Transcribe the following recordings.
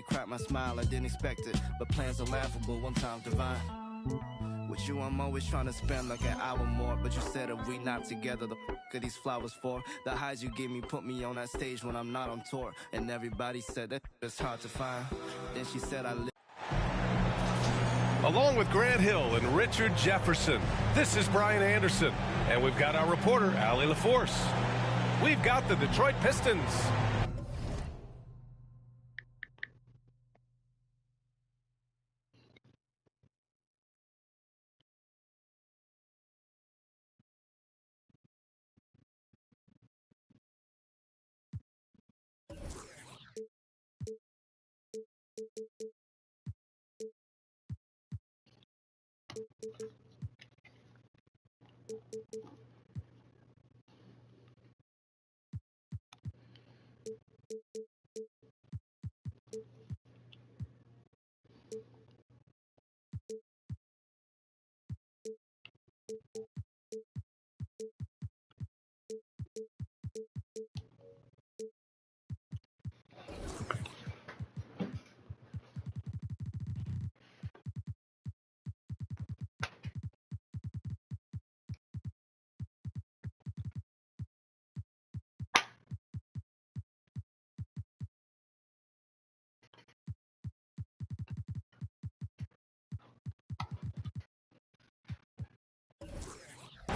Cracked my smile, I didn't expect it, but plans are laughable, one time divine. With you, I'm always trying to spend like an hour more, but you said if we not together, the f*** are these flowers for? The highs you give me put me on that stage when I'm not on tour, and everybody said that it's hard to find. Then she said I live. Along with Grant Hill and Richard Jefferson, this is Brian Anderson, and we've got our reporter, Allie LaForce. We've got the Detroit Pistons.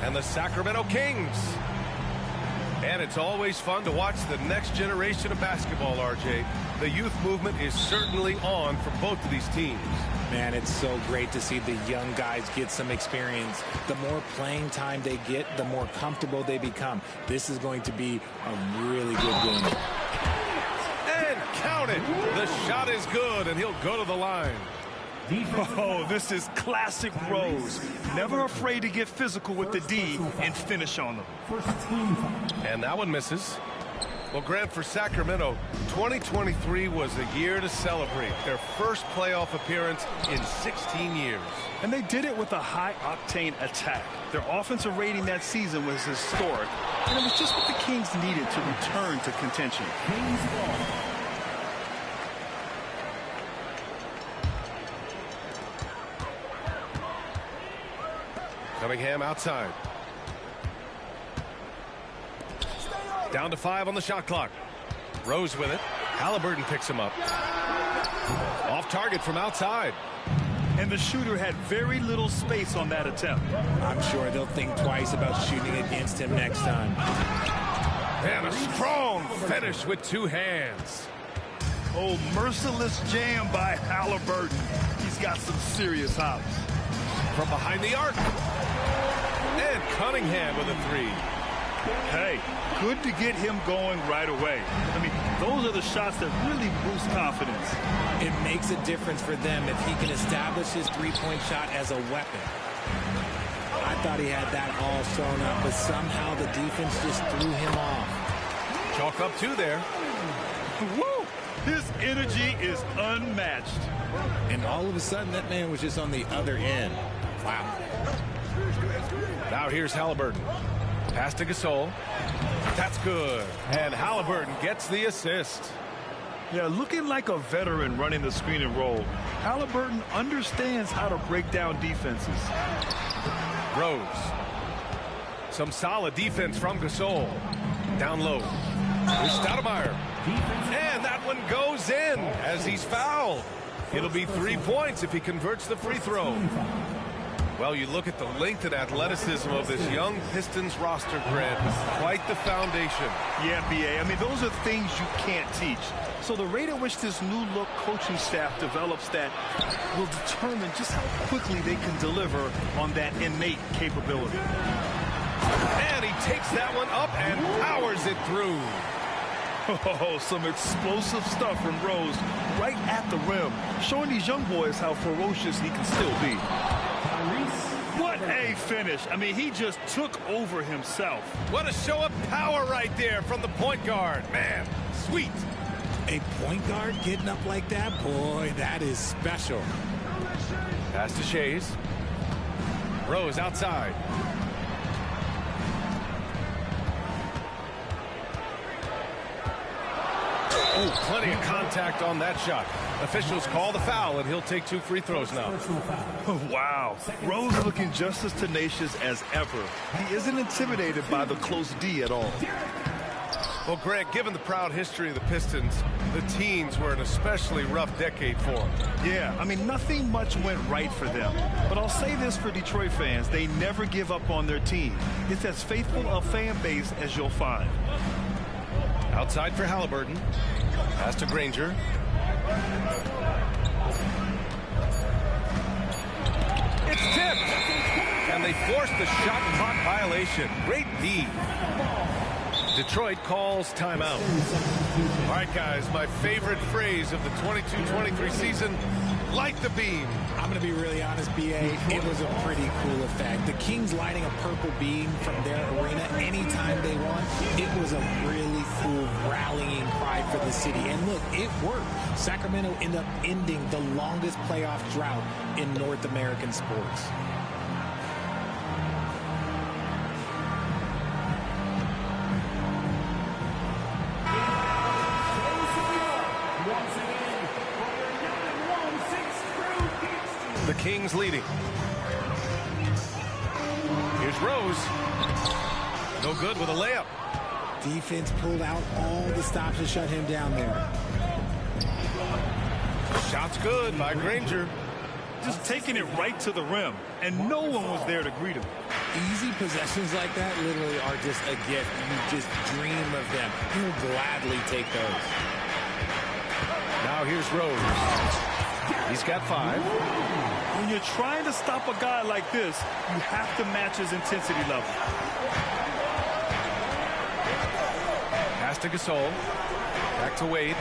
And the Sacramento Kings. And it's always fun to watch the next generation of basketball, RJ. The youth movement is certainly on for both of these teams. Man, it's so great to see the young guys get some experience. The more playing time they get, the more comfortable they become. This is going to be a really good game. And count it. The shot is good, and he'll go to the line. Oh, this is classic Rose. Never afraid to get physical with the D and finish on them. And that one misses. Well, Grant, for Sacramento, 2023 was a year to celebrate. Their first playoff appearance in 16 years. And they did it with a high-octane attack. Their offensive rating that season was historic. And it was just what the Kings needed to return to contention. Cunningham outside. Down to 5 on the shot clock. Rose with it. Halliburton picks him up. Off target from outside. And the shooter had very little space on that attempt. I'm sure they'll think twice about shooting against him next time. And a strong finish with 2 hands. Oh, merciless jam by Halliburton. He's got some serious hops. From behind the arc. And Cunningham with a 3. Hey, good to get him going right away. I mean, those are the shots that really boost confidence. It makes a difference for them if he can establish his three-point shot as a weapon. I thought he had that all sewn up, but somehow the defense just threw him off. Chalk up 2 there. Woo! His energy is unmatched. And all of a sudden, that man was just on the other end. Wow. Now here's Halliburton. Pass to Gasol. That's good. And Halliburton gets the assist. Yeah, looking like a veteran running the screen and roll. Halliburton understands how to break down defenses. Rose. Some solid defense from Gasol. Down low. Here's Stoudemire. And that one goes in as he's fouled. It'll be 3 points if he converts the free throw. Well, you look at the length and athleticism of this young Pistons roster, Grant. Quite the foundation. Yeah, B.A. I mean, those are things you can't teach. So the rate at which this new-look coaching staff develops that will determine just how quickly they can deliver on that innate capability. And he takes that one up and powers it through. Oh, some explosive stuff from Rose right at the rim, showing these young boys how ferocious he can still be. What a finish. I mean, he just took over himself. What a show of power right there from the point guard. Man, sweet. A point guard getting up like that? Boy, that is special. Pass to Shays. Rose outside. Oh, plenty of contact on that shot. Officials call the foul, and he'll take 2 free throws now. Wow. Rose looking just as tenacious as ever. He isn't intimidated by the close D at all. Well, Greg, given the proud history of the Pistons, the teens were an especially rough decade for them. Yeah, I mean, nothing much went right for them. But I'll say this for Detroit fans, they never give up on their team. It's as faithful a fan base as you'll find. Outside for Halliburton. Pass to Granger. It's tipped. And they forced the shot clock violation. Great D. Detroit calls timeout. All right, guys, my favorite phrase of the 22-23 season, light the beam. I'm going to be really honest, B.A. It was a pretty cool effect. The Kings lighting a purple beam from their arena anytime they want. It was a really cool rallying cry for the city. And look, it worked. Sacramento ended up ending the longest playoff drought in North American sports. The Kings leading. Here's Rose. No good with a layup. Defense pulled out all the stops to shut him down there. Shot's good by Granger. Just taking it right to the rim, and no one was there to greet him. Easy possessions like that literally are just a gift. You just dream of them. You'll gladly take those. Now here's Rose. He's got 5. When you're trying to stop a guy like this, you have to match his intensity level. Pass to Gasol. Back to Wade.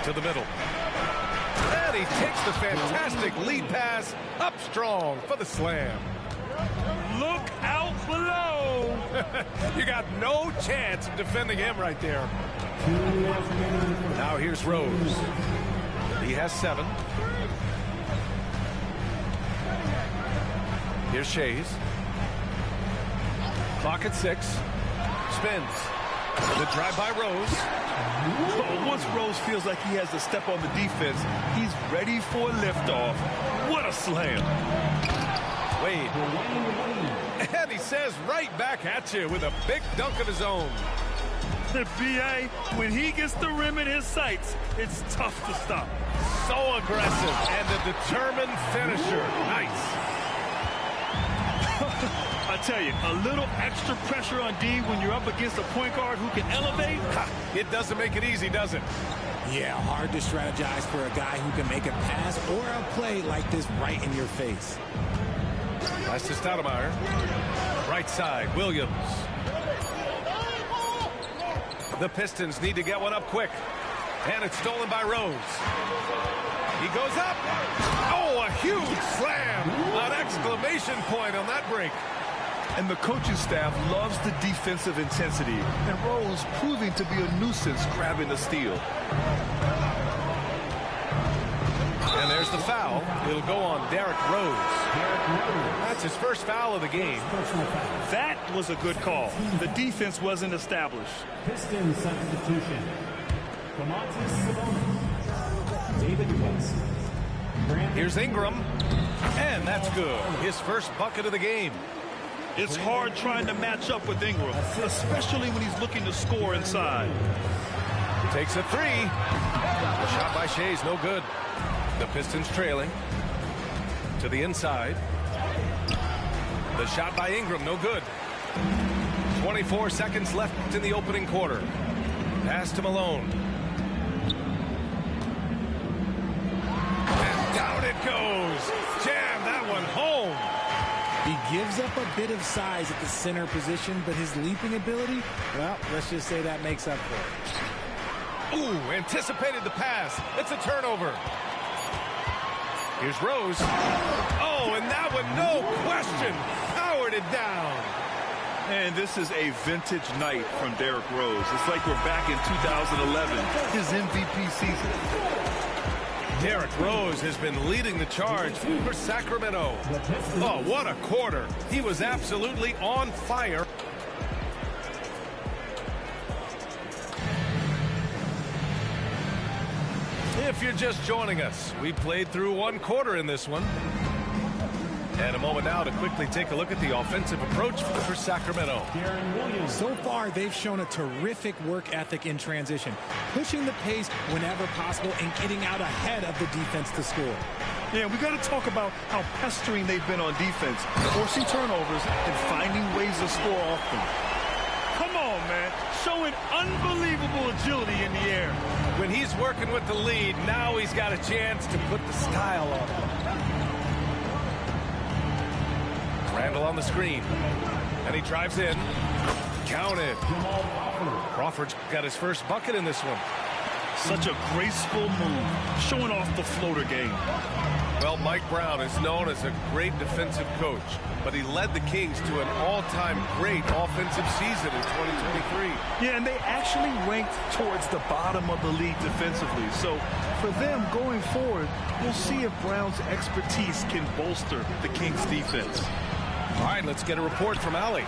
To the middle. And he takes the fantastic lead pass up strong for the slam. Look out below. You got no chance of defending him right there. Now here's Rose. He has 7. Here's Shays. Clock at 6. Spins. The drive by Rose. Once Rose feels like he has to step on the defense, he's ready for liftoff. What a slam. Wade. And he says right back at you with a big dunk of his own. B.A., when he gets the rim in his sights, it's tough to stop. So aggressive and a determined finisher. Nice. I tell you, a little extra pressure on D when you're up against a point guard who can elevate. It doesn't make it easy, does it? Yeah, hard to strategize for a guy who can make a pass or a play like this right in your face. Pass to Stoudemire. Right side, Williams. The Pistons need to get one up quick. And it's stolen by Rose. He goes up. Oh, a huge slam. An exclamation point on that break. And the coaching staff loves the defensive intensity. And Rose proving to be a nuisance grabbing the steal. And there's the foul. It'll go on Derrick Rose. That's his first foul of the game. That was a good call. The defense wasn't established. Pistons substitution. Clemente Sabonis. David West. Here's Ingram. And that's good. His first bucket of the game. It's hard trying to match up with Ingram, especially when he's looking to score inside. Takes a 3. The shot by Shea's no good. The Pistons trailing. To the inside. The shot by Ingram, no good. 24 seconds left in the opening quarter. Pass to Malone. And down it goes. Jam that one home. He gives up a bit of size at the center position, but his leaping ability, well, let's just say that makes up for it. Ooh, anticipated the pass. It's a turnover. Here's Rose. Oh, and that one, no question, powered it down. And this is a vintage night from Derrick Rose. It's like we're back in 2011, his MVP season. Derrick Rose has been leading the charge for Sacramento. Oh, what a quarter. He was absolutely on fire. If you're just joining us, we played through one quarter in this one. And a moment now to quickly take a look at the offensive approach for Sacramento. So far, they've shown a terrific work ethic in transition, pushing the pace whenever possible and getting out ahead of the defense to score. Yeah, we got to talk about how pestering they've been on defense, forcing turnovers and finding ways to score often. Come on, man. Showing unbelievable agility in the air. When he's working with the lead, now he's got a chance to put the style on it. Randall on the screen. And he drives in. Counted. Crawford's got his first bucket in this one. Such a graceful move, showing off the floater game. Well, Mike Brown is known as a great defensive coach, but he led the Kings to an all-time great offensive season in 2023. Yeah, and they actually ranked towards the bottom of the league defensively. So for them going forward, we'll see if Brown's expertise can bolster the Kings defense. All right, let's get a report from Allie.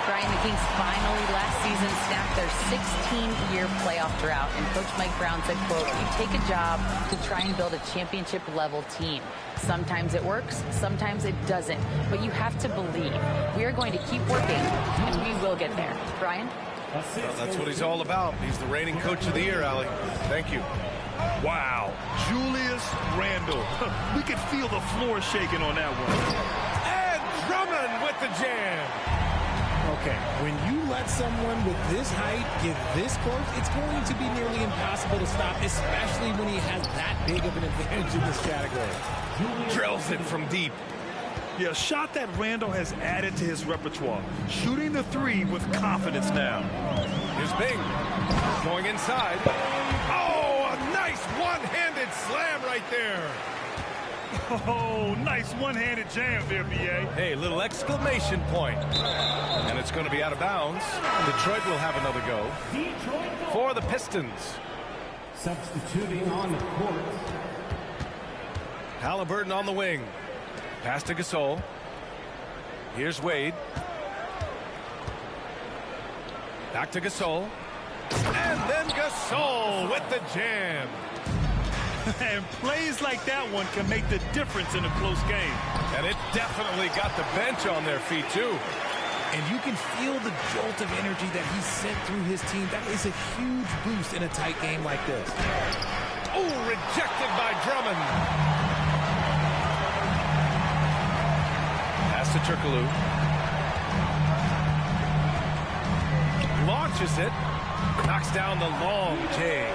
Brian, the Kings finally last season snapped their 16-year playoff drought, and Coach Mike Brown said, quote, "You take a job to try and build a championship-level team. Sometimes it works, sometimes it doesn't, but you have to believe. We are going to keep working, and we will get there." Brian? Well, that's what he's all about. He's the reigning coach of the year, Allie. Thank you. Wow, Julius Randle. We could feel the floor shaking on that one. And Drummond with the jam. Okay, when you let someone with this height get this close, it's going to be nearly impossible to stop, especially when he has that big of an advantage in this category. Drills it from deep. Yeah, a shot that Randle has added to his repertoire. Shooting the three with confidence now. Here's Bing. Going inside. Oh, a nice one-handed slam right there. Oh, nice one-handed jam there, B.A. Hey, little exclamation point. And it's going to be out of bounds. Detroit will have another go for the Pistons. Substituting on the court. Halliburton on the wing. Pass to Gasol. Here's Wade. Back to Gasol. And then Gasol with the jam. And plays like that one can make the difference in a close game. And it definitely got the bench on their feet, too. And you can feel the jolt of energy that he sent through his team. That is a huge boost in a tight game like this. Oh, rejected by Drummond. Pass to Turkoglu. Launches it. Knocks down the long J.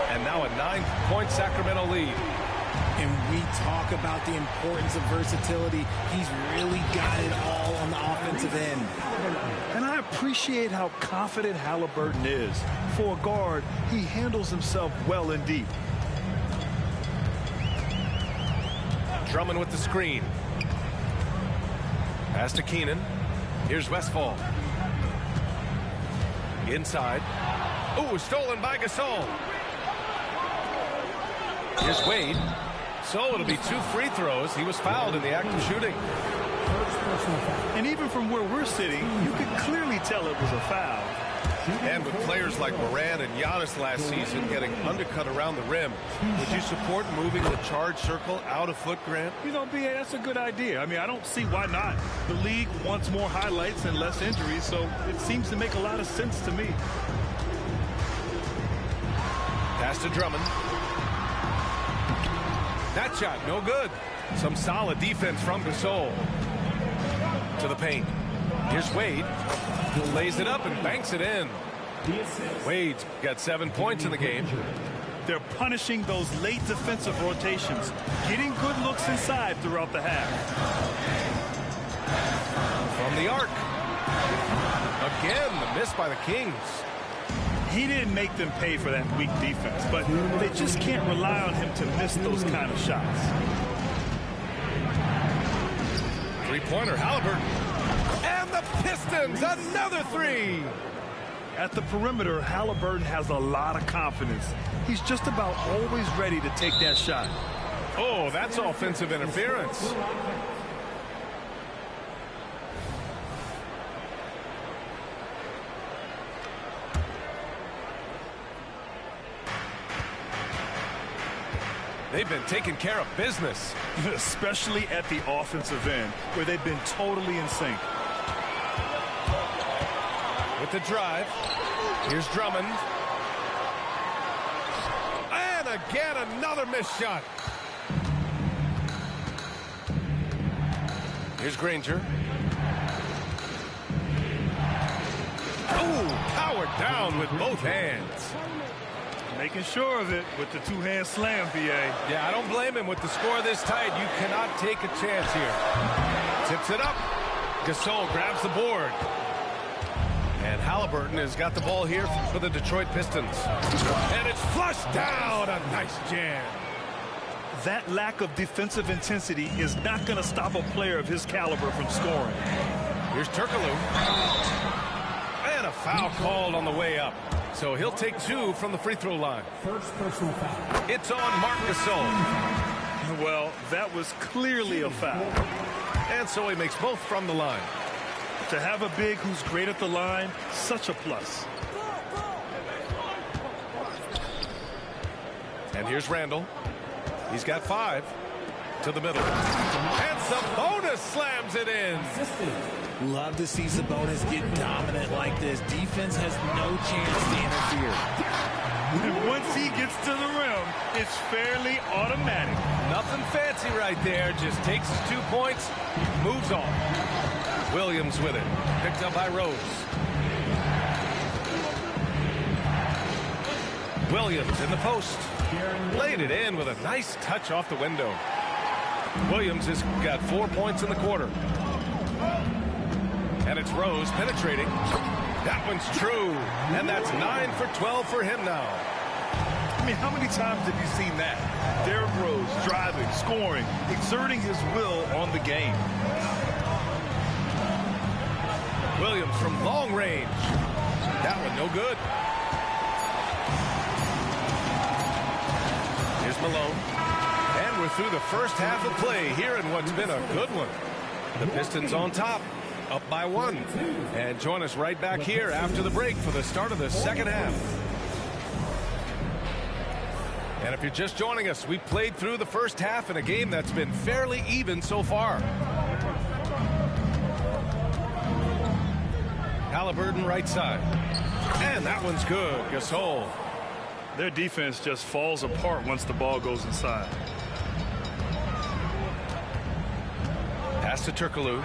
And now a 9-point Sacramento lead. And we talk about the importance of versatility. He's really got it all on the offensive end. And I appreciate how confident Halliburton is. For a guard, he handles himself well and deep. Drummond with the screen. Pass to Keenan. Here's Westfall. Inside. Oh, stolen by Gasol. Here's Wade. So it'll be 2 free throws. He was fouled in the act of shooting. And even from where we're sitting, you can clearly tell it was a foul. And with players like Morant and Giannis last season getting undercut around the rim, would you support moving the charge circle out of foot, Grant? You know, B.A., that's a good idea. I mean, I don't see why not. The league wants more highlights and less injuries, so it seems to make a lot of sense to me. Pass to Drummond. That shot, no good. Some solid defense from Gasol. To the paint. Here's Wade. He lays it up and banks it in. Wade's got 7 points in the game. They're punishing those late defensive rotations, getting good looks inside throughout the half. From the arc. Again, the miss by the Kings. He didn't make them pay for that weak defense, but they just can't rely on him to miss those kind of shots. Three-pointer, Halliburton. And the Pistons, another three. At the perimeter, Halliburton has a lot of confidence. He's just about always ready to take that shot. Oh, that's offensive interference. They've been taking care of business. Especially at the offensive end, where they've been totally in sync. With the drive, here's Drummond. And again, another missed shot. Here's Granger. Oh, powered down with both hands. Making sure of it with the two-hand slam, B.A. Yeah, I don't blame him. With the score this tight, you cannot take a chance here. Tips it up. Gasol grabs the board. And Halliburton has got the ball here for the Detroit Pistons. And it's flushed down. A nice jam. That lack of defensive intensity is not going to stop a player of his caliber from scoring. Here's Turkoglu. And a foul called on the way up. So he'll take 2 from the free throw line. First personal foul. It's on Marc Gasol. Well, that was clearly a foul. And so he makes both from the line. To have a big who's great at the line, such a plus. And here's Randall. He's got 5 to the middle. And Sabonis slams it in. Love to see Sabonis get dominant like this. Defense has no chance to interfere. Once he gets to the rim, it's fairly automatic. Nothing fancy right there. Just takes his 2 points, moves on. Williams with it. Picked up by Rose. Williams in the post. Laid it in with a nice touch off the window. Williams has got 4 points in the quarter. And it's Rose penetrating. That one's true. And that's 9 for 12 for him now. I mean, how many times have you seen that? Derrick Rose driving, scoring, exerting his will on the game. Williams from long range. That one no good. Here's Malone. And we're through the first half of play here in what's been a good one. The Pistons on top, up by 1. And join us right back here after the break for the start of the second half. And if you're just joining us, we played through the first half in a game that's been fairly even so far. Halliburton right side. And that one's good. Gasol. Their defense just falls apart once the ball goes inside. Pass to Turkoglu.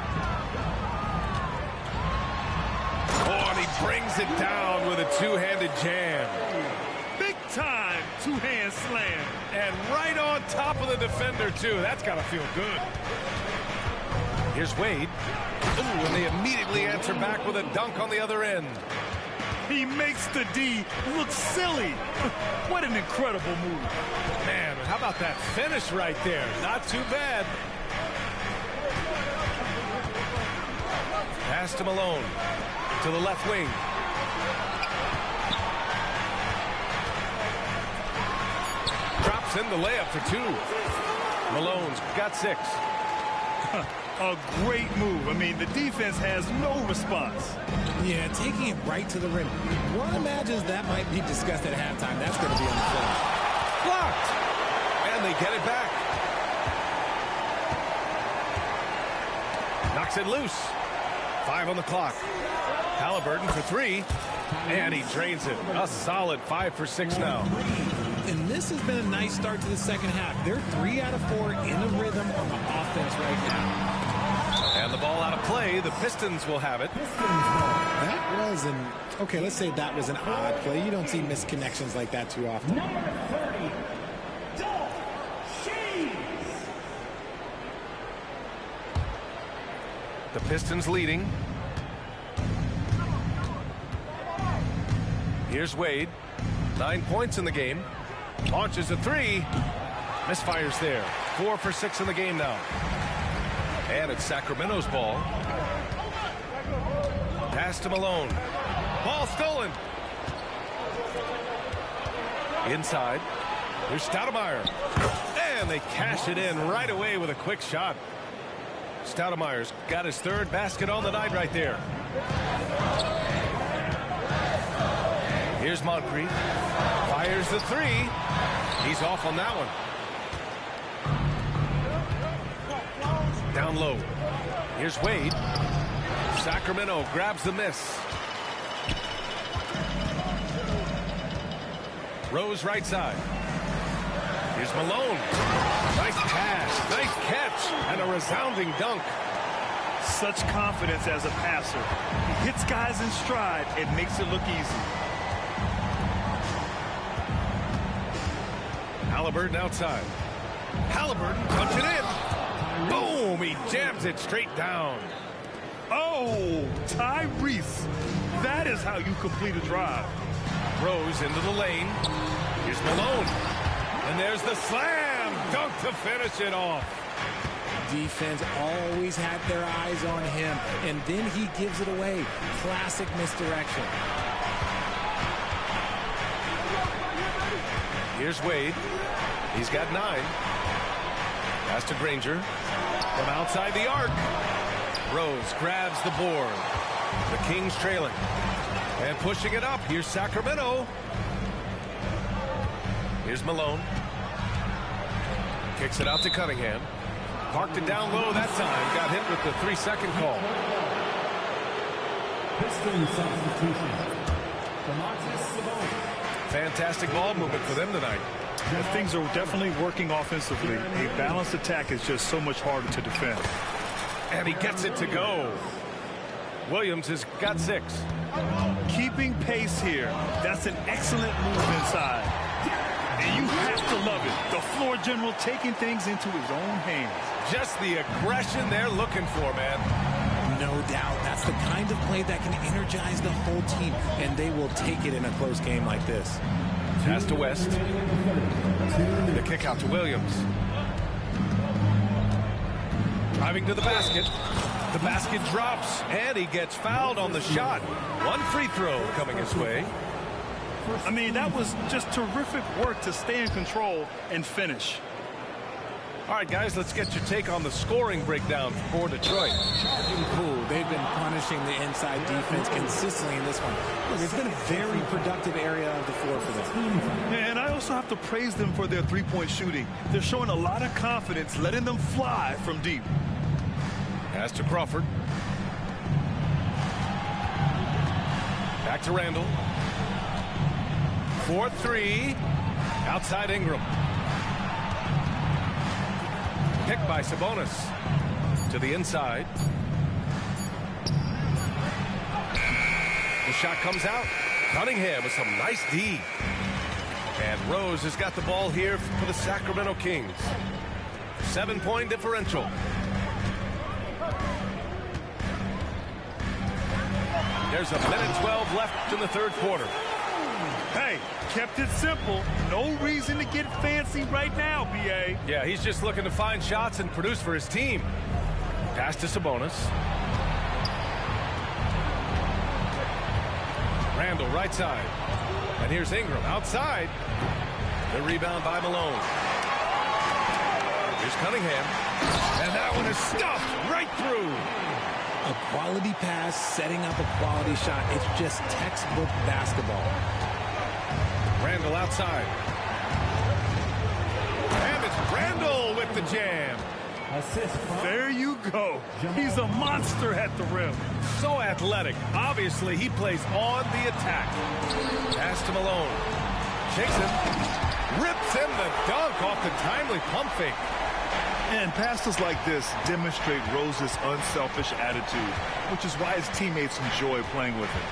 Oh, and he brings it down with a two-handed jam. Big time two-hand slam. And right on top of the defender, too. That's got to feel good. Here's Wade. Ooh, and they immediately answer back with a dunk on the other end. He makes the D look silly. What an incredible move. Man, how about that finish right there? Not too bad. Pass to Malone. To the left wing. Drops in the layup for 2. Malone's got 6. A great move. I mean, the defense has no response. Yeah, taking it right to the rim. One imagines that might be discussed at halftime. That's going to be on the floor. Blocked. And they get it back. Knocks it loose. 5 on the clock. Halliburton for 3. And he drains it. A solid 5 for 6 now. And this has been a nice start to the second half. They're 3 out of 4 in the rhythm on the offense right now. And the ball out of play. The Pistons will have it. That was okay, let's say that was an odd play. You don't see misconnections like that too often. Number 30, Dolph Schayes. The Pistons leading. Here's Wade. 9 points in the game. Launches a 3. Misfires there. 4 for 6 in the game now. And it's Sacramento's ball. Pass to Malone. Ball stolen. Inside. Here's Stoudemire. And they cash it in right away with a quick shot. Stoudemire's got his third basket on the night right there. Here's Moncrief. Fires the three. He's off on that one. Down low. Here's Wade. Sacramento grabs the miss. Rose right side. Here's Malone. Nice pass, nice catch, and a resounding dunk. Such confidence as a passer. He hits guys in stride. It makes it look easy. Halliburton outside. Halliburton punch it in. Boom! He jams it straight down. Oh, Tyrese. That is how you complete a drive. Rose into the lane. Here's Malone. And there's the slam dunk to finish it off. Defense always had their eyes on him, and then he gives it away. Classic misdirection. Here's Wade. He's got 9. Pass to Granger. From outside the arc. Rose grabs the board. The Kings trailing. And pushing it up. Here's Sacramento. Here's Malone. Kicks it out to Cunningham. Parked it down low that time. Got hit with the 3-second call. Pistons substitution. Fantastic ball movement for them tonight. And things are definitely working offensively. A balanced attack is just so much harder to defend. And he gets it to go. Williams has got 6. Keeping pace here. That's an excellent move inside. And you have to love it. The floor general taking things into his own hands. Just the aggression they're looking for, man. No doubt. That's the kind of play that can energize the whole team, and they will take it in a close game like this. Pass to West. The kick out to Williams. Driving to the basket. The basket drops, and he gets fouled on the shot. 1 free throw coming his way. I mean, that was just terrific work to stay in control and finish. All right, guys, let's get your take on the scoring breakdown for Detroit. Cool. They've been punishing the inside defense consistently in this one. Look, it's been a very productive area of the floor for them. And I also have to praise them for their three-point shooting. They're showing a lot of confidence, letting them fly from deep. Pass to Crawford. Back to Randall. 4-3. Outside Ingram. Picked by Sabonis. To the inside. The shot comes out. Cunningham with some nice D. And Rose has got the ball here for the Sacramento Kings. 7-point differential. There's a minute 12 left in the third quarter. Hey, kept it simple. No reason to get fancy right now, B.A. Yeah, he's just looking to find shots and produce for his team. Pass to Sabonis. Randall right side. And here's Ingram outside. The rebound by Malone. Here's Cunningham. And that one is stuffed right through. A quality pass, setting up a quality shot. It's just textbook basketball. Randall outside. And it's Randall with the jam. There you go. He's a monster at the rim. So athletic. Obviously, he plays on the attack. Pass to Malone. Shakes him. Rips him the dunk off the timely pump fake. And passes like this demonstrate Rose's unselfish attitude, which is why his teammates enjoy playing with him.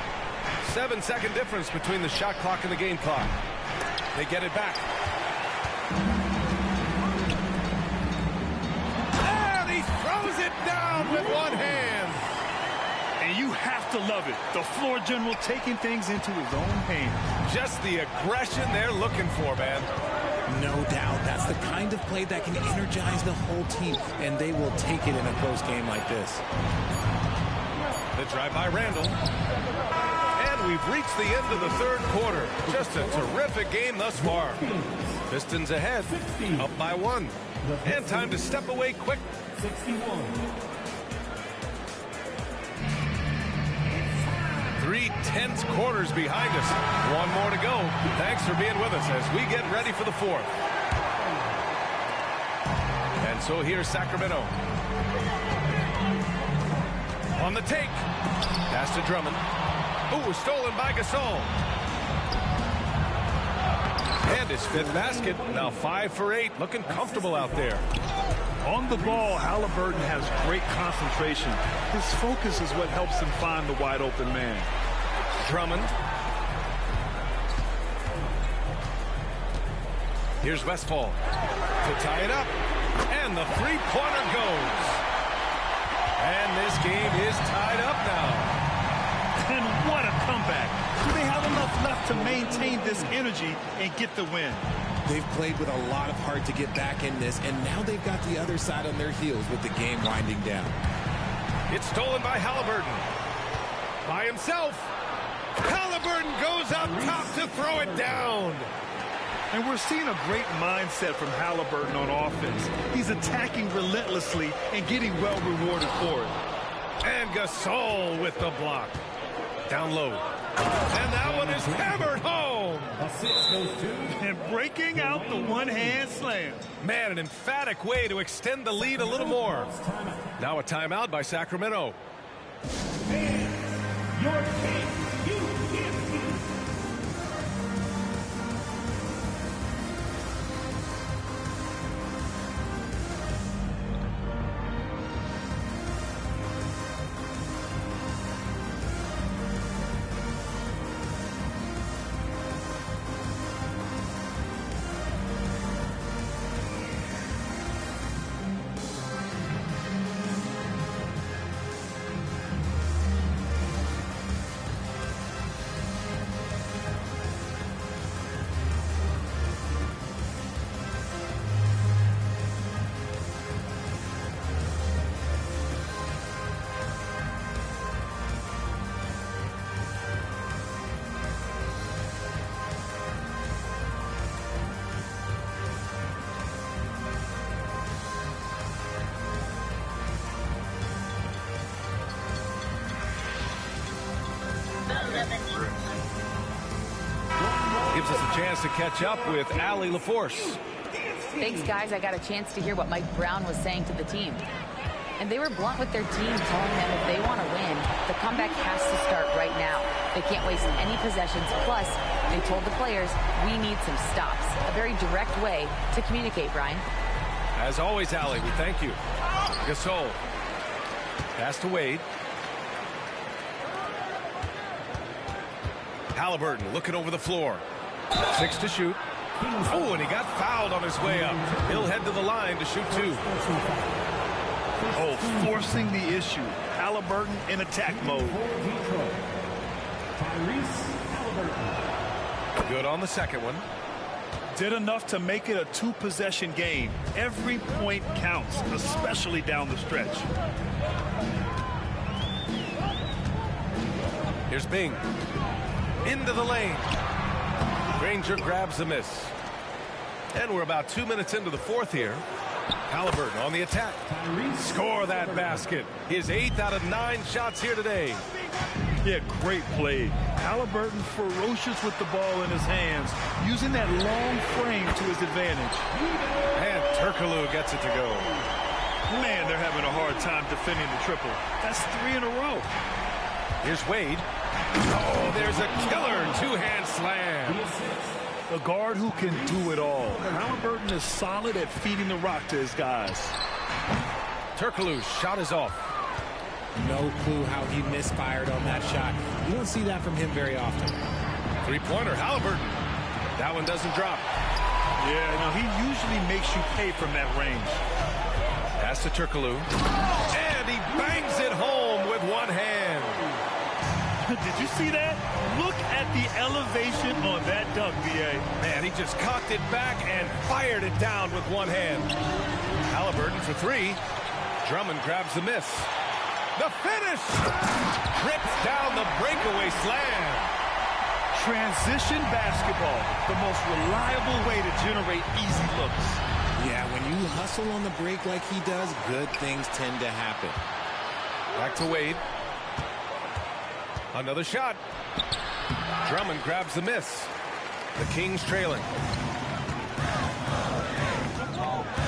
7-second difference between the shot clock and the game clock. They get it back. And he throws it down with one hand. And you have to love it. The floor general taking things into his own hands. Just the aggression they're looking for, man. No doubt. That's the kind of play that can energize the whole team, and they will take it in a close game like this. The drive by Randall. And we've reached the end of the third quarter. Just a terrific game thus far. Pistons ahead, up by 1. And time to step away quick. 61. 3 tense quarters behind us. One more to go. Thanks for being with us as we get ready for the fourth. And so here's Sacramento. On the take. Pass to Drummond. Ooh, stolen by Gasol. And his 5th basket. Now 5 for 8. Looking comfortable out there. On the ball, Halliburton has great concentration. His focus is what helps him find the wide open man. Drummond. Here's Westphal to tie it up. And the three-pointer goes. And this game is tied up now. And what a comeback. Do they have enough left to maintain this energy and get the win? They've played with a lot of heart to get back in this, and now they've got the other side on their heels with the game winding down. It's stolen by Halliburton. By himself. Halliburton goes up top to throw it down. And we're seeing a great mindset from Halliburton on offense. He's attacking relentlessly and getting well rewarded for it. And Gasol with the block. Down low. And that one is hammered home. Assist goes to. And breaking out the one-hand slam. Man, an emphatic way to extend the lead a little more. Now a timeout by Sacramento. And your king, you give me. Gives us a chance to catch up with Allie LaForce. Thanks, guys. I got a chance to hear what Mike Brown was saying to the team. And they were blunt with their team, telling them if they want to win, the comeback has to start right now. They can't waste any possessions. Plus, they told the players, we need some stops. A very direct way to communicate, Brian. As always, Allie, we thank you. Gasol. Pass to Wade. Halliburton looking over the floor. 6 to shoot. Oh, and he got fouled on his way up. He'll head to the line to shoot 2. Oh, forcing the issue. Halliburton in attack mode. Good on the second one. Did enough to make it a 2-possession game. Every point counts, especially down the stretch. Here's Bing. Into the lane. Granger grabs the miss. And we're about 2 minutes into the fourth here. Halliburton on the attack. Score that basket. His 8th out of 9 shots here today. Yeah, great play. Halliburton ferocious with the ball in his hands, using that long frame to his advantage. And Turkoglu gets it to go. Man, they're having a hard time defending the triple. That's 3 in a row. Here's Wade. Oh, there's a killer 2-hand slam. A guard who can do it all. Halliburton is solid at feeding the rock to his guys. Turkoglu's shot is off. No clue how he misfired on that shot. You don't see that from him very often. 3-pointer, Halliburton. That one doesn't drop. Yeah, no, he usually makes you pay from that range. Pass to Turkoglu. And he bangs it home with one hand. Did you see that? Look at the elevation on that dunk, B.A. Man, he just cocked it back and fired it down with one hand. Halliburton for 3. Drummond grabs the miss. The finish! Trips down the breakaway slam. Transition basketball, the most reliable way to generate easy looks. Yeah, when you hustle on the break like he does, good things tend to happen. Back to Wade. Another shot. Drummond grabs the miss. The Kings trailing.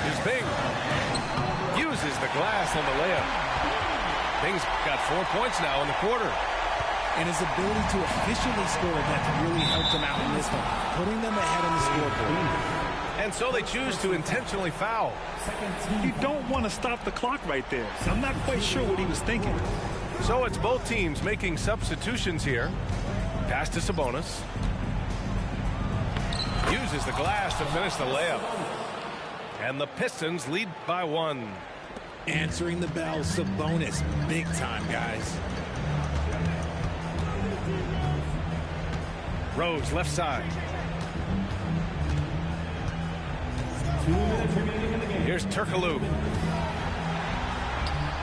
Here's Bing. Uses the glass on the layup. Bing's got 4 points now in the quarter. And his ability to efficiently score, that's really helped him out in this one, putting them ahead on the scoreboard. And so they choose to intentionally foul. You don't want to stop the clock right there. I'm not quite sure what he was thinking. So it's both teams making substitutions here. Pass to Sabonis. Uses the glass to finish the layup. And the Pistons lead by 1. Answering the bell, Sabonis. Big time, guys. Rose, left side. Here's Turkoglu.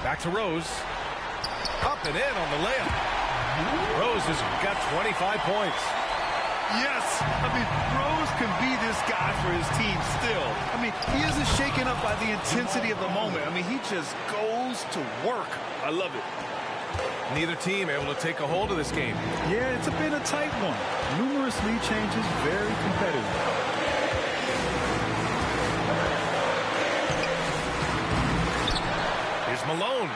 Back to Rose. Up and in on the layup. Rose has got 25 points. Yes, I mean, Rose can be this guy for his team still. I mean, he isn't shaken up by the intensity of the moment. I mean, he just goes to work. I love it. Neither team able to take a hold of this game. Yeah, it's been a tight one. Numerous lead changes, very competitive. Here's Malone.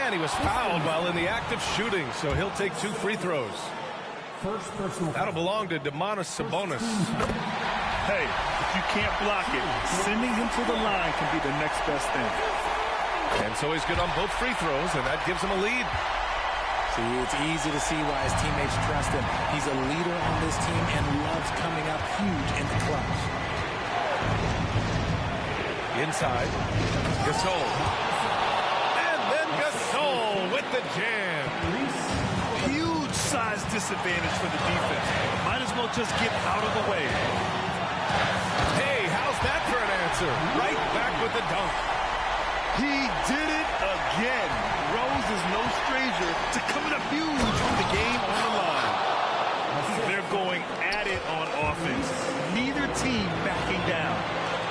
And he was fouled while in the act of shooting, so he'll take 2 free throws. That'll belong to Domantas Sabonis. Hey, if you can't block it, sending him to the line can be the next best thing. And so he's good on both free throws, and that gives him a lead. See, it's easy to see why his teammates trust him. He's a leader on this team and loves coming up huge in the clutch. Inside, Gasol. And then Gasol with the jam. Huge size disadvantage for the defense. Might as well just get out of the way. Hey, how's that for an answer? Right back with the dunk. He did it again. Rose is no stranger to coming up huge with the game on the line. They're going at it on offense. Neither team backing down.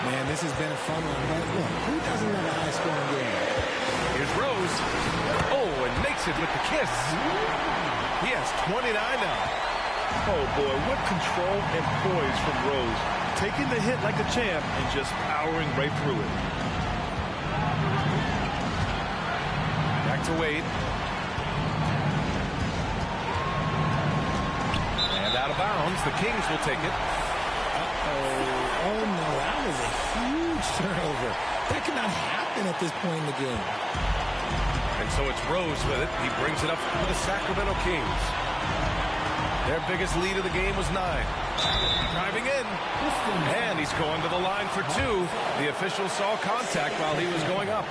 Man, this has been a fun one, but look, who doesn't love a high-scoring game? Here's Rose. Oh, and makes it with the kiss. He has 29 now. Oh, boy, what control and poise from Rose. Taking the hit like a champ and just powering right through it. Back to Wade. And out of bounds. The Kings will take it. Oh no, that was a huge turnover. That could not happen at this point in the game. And so it's Rose with it. He brings it up for the Sacramento Kings. Their biggest lead of the game was 9. Driving in. And he's going to the line for 2. The official saw contact while he was going up.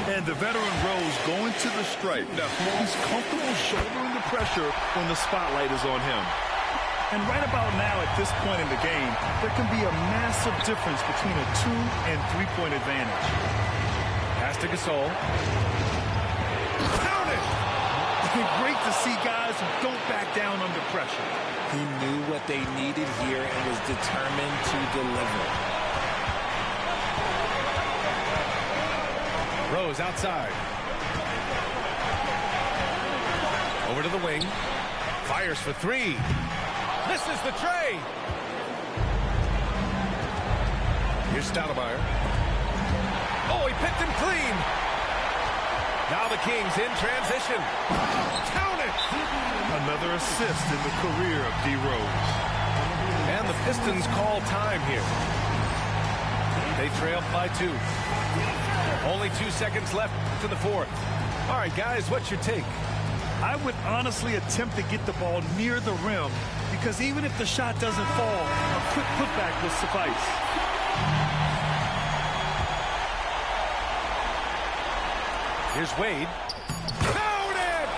And the veteran Rose going to the stripe. Now, he's comfortable shouldering the pressure when the spotlight is on him. And right about now, at this point in the game, there can be a massive difference between a 2- and 3-point advantage. Pass to Gasol. Count it! Great to see guys who don't back down under pressure. He knew what they needed here and was determined to deliver. Rose outside. Over to the wing. Fires for 3. Misses the tray. Here's Stoudemire. Oh, he picked him clean. Now the Kings in transition. Count it! Another assist in the career of D. Rose. And the Pistons call time here. They trail by 2. Only 2 seconds left to the 4th. All right, guys, what's your take? I would honestly attempt to get the ball near the rim because even if the shot doesn't fall, a quick putback will suffice. Here's Wade. Count it!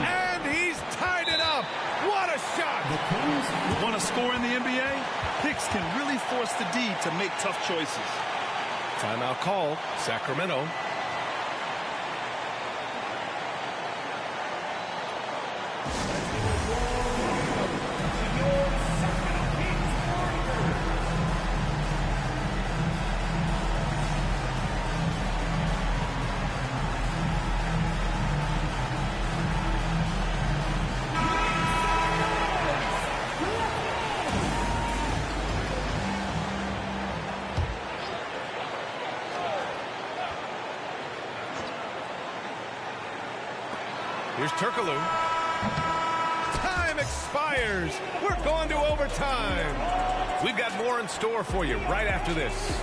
And he's tied it up. What a shot! Want to score in the NBA? Picks can really force the D to make tough choices. Timeout call, Sacramento. Here's Turkoglu. Time expires. We're going to overtime. We've got more in store for you right after this.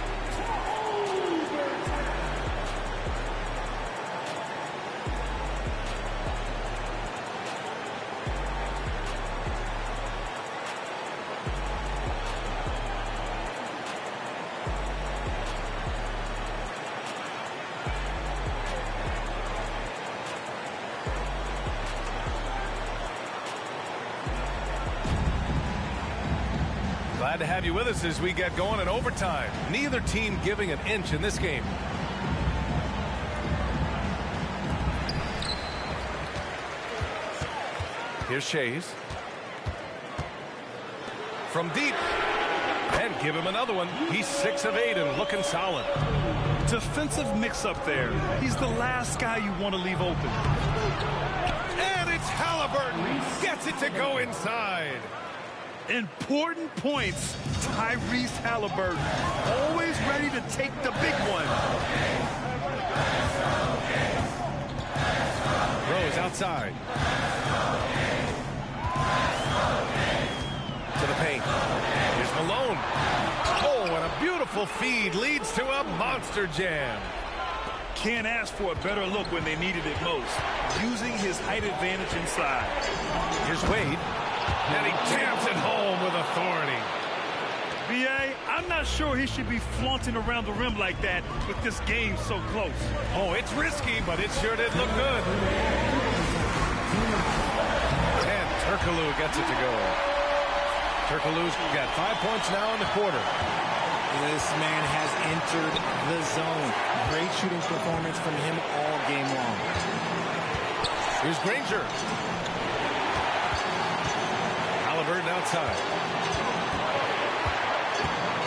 Glad to have you with us as we get going in overtime. Neither team giving an inch in this game. Here's Shays. From deep. And give him another one. He's 6 of 8 and looking solid. Defensive mix-up there. He's the last guy you want to leave open. And it's Halliburton. Gets it to go inside. Important points. Tyrese Halliburton. Always ready to take the big one. Rose outside. To the paint. Here's Malone. Oh, and a beautiful feed leads to a monster jam. Can't ask for a better look when they needed it most. Using his height advantage inside. Here's Wade. And he jams it home with authority. B.A., I'm not sure he should be flaunting around the rim like that with this game so close. Oh, it's risky, but it sure did look good. And Turkoglu gets it to go. Turkoglu's got 5 points now in the quarter. This man has entered the zone. Great shooting performance from him all game long. Here's Granger. Halliburton outside.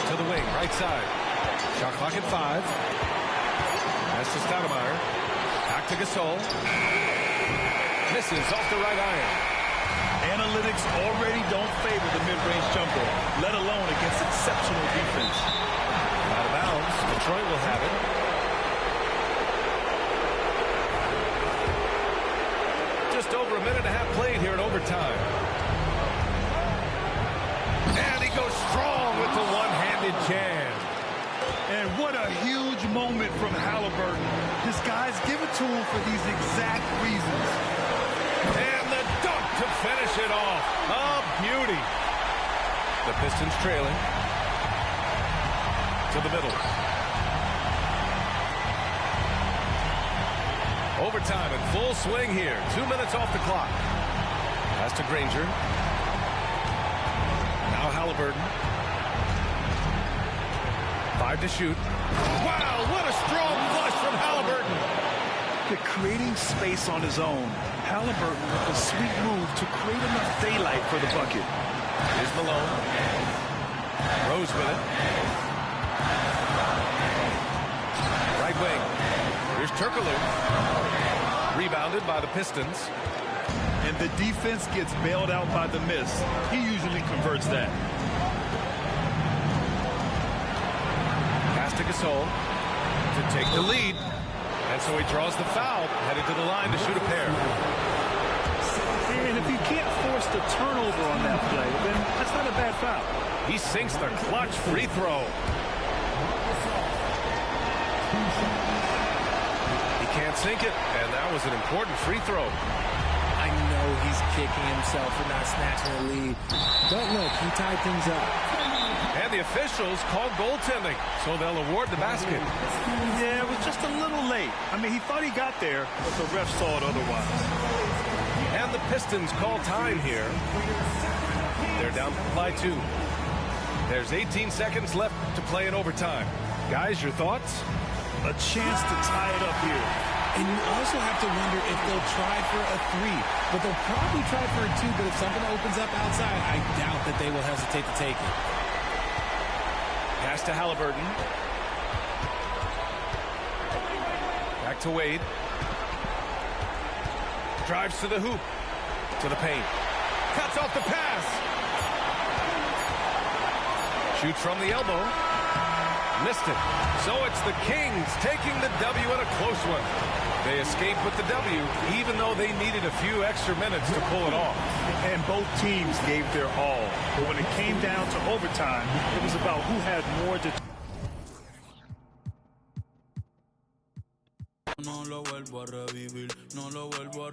To the wing, right side. Shot clock at 5. Pass to Stoudemire. Back to Gasol. Misses off the right iron. Analytics already don't favor the mid-range jumper, let alone against exceptional defense. Out of bounds. Detroit will have it. Just over a minute and a half played here in overtime. And he goes strong with the one-handed jam. And what a huge moment from Halliburton. His guys give it to him for these exact reasons. And the dunk to finish it off. A beauty. The Pistons trailing. To the middle. Overtime in full swing here. 2 minutes off the clock. Pass to Granger. Now Halliburton. 5 to shoot. Wow, what a strong flush from Halliburton. They're creating space on his own. Halliburton with a sweet move to create enough daylight for the bucket. Here's Malone. Rose with it. Right wing. Here's Turkoglu. Rebounded by the Pistons. And the defense gets bailed out by the miss. He usually converts that. Pass to Gasol to take the lead. And so he draws the foul, headed to the line to shoot a pair. And if you can't force the turnover on that play, then that's not a bad foul. He sinks the clutch free throw. He can't sink it, and that was an important free throw. I know he's kicking himself for not snatching the lead. But look, he tied things up. And the officials called goaltending, so they'll award the basket. Yeah, it was just a little late. I mean, he thought he got there, but the ref saw it otherwise. And the Pistons call time here. They're down by 2. There's 18 seconds left to play in overtime. Guys, your thoughts? A chance to tie it up here. And you also have to wonder if they'll try for a 3. But they'll probably try for a 2, but if something opens up outside, I doubt that they will hesitate to take it. Pass to Halliburton. Back to Wade. Drives to the hoop. To the paint. Cuts off the pass. Shoots from the elbow. Missed it. So it's the Kings taking the W in a close one. They escape with the W, even though they needed a few extra minutes to pull it off. And both teams gave their all. But when it came down to overtime, it was about who had more to... No lo vuelvo a revivir, no lo vuelvo a